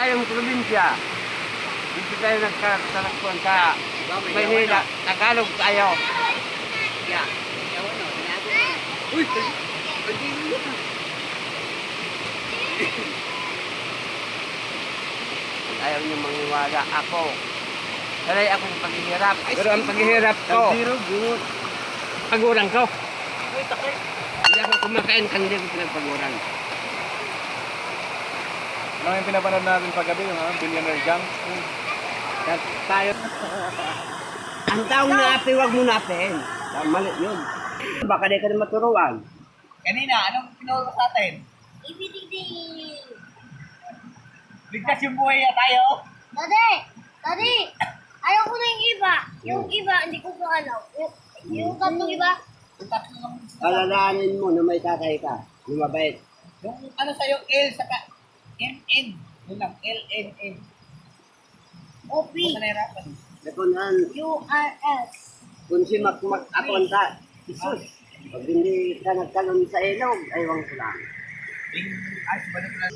tayong probinsya. Dito tayo nagkatalakpuan sa Maynila. Tagalog tayo. Yeah. Uy! Ayaw niyo maniwala ako. Sanay ako sa paghihirap. Pero ang paghihirap ko, Pagurang ko. Hindi ako kumakain kung hindi ko pinagpagurang. ano yung pinapanood natin paggabi, yung Billionaire Gang? Tayo. Ang taong naapi, wag mo naapin. Mali yun. Baka di ka na maturuan. Kanina, anong tinuro sa atin? Ibigay. Ligtas yung buhay na tayo. Daddy, ayaw ko na yung iba. Yung iba, hindi ko pa alam. Yung tatlong iba, Alalahanin mo na may tatay ka. Lumabait. Yung ano sa'yo, L saka NN. Yun lang, LNN. OP, Huwag ka nahirapan. Nakunan, URS. kung si Makmak akonta, isus. Pag hindi ka nagtalon sa ilog, ayaw ko lang. Ay, balik lang.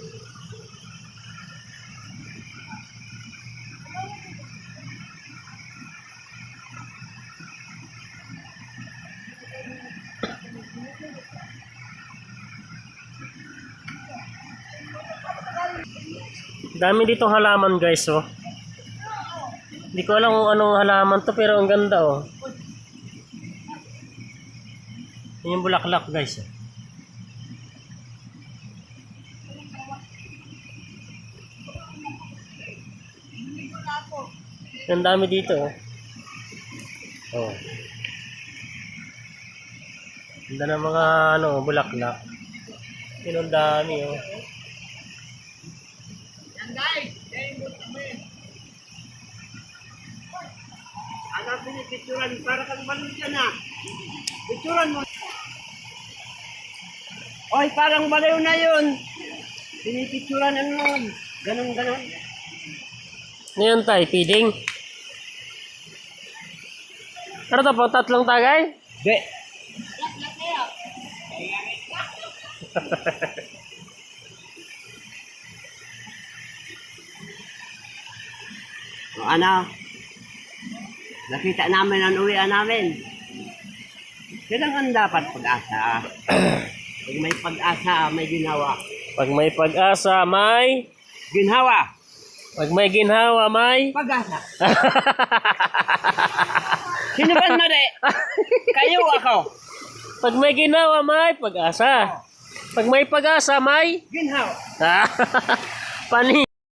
Dami dito halaman guys, oh. Hindi ko alam kung anong halaman to pero ang ganda, oh. Yan yung bulaklak guys, oh. Ang dami dito, oh. Oh. Ganda ng mga ano, bulaklak. Yun ang dami, oh. Ano pinipicturan? Para kang balon ka na. Picturan mo. Oy, parang baliw na yun. Pinipicturan ano nun. Ganon. Ano yan tay? Feeding? Ano to po? Tatlong tagay? Di. O ano? Nakita namin ang uwian namin. Kailan ang dapat pag-asa? Pag may pag-asa, may ginawa. Pag may pag-asa, may... Ginhawa! Pag may ginhawa, may... Pag-asa! Sino ba mali? Kayo ako! Pag may ginawa, may pag-asa. Pag may pag-asa, may... Ginhawa! Pani.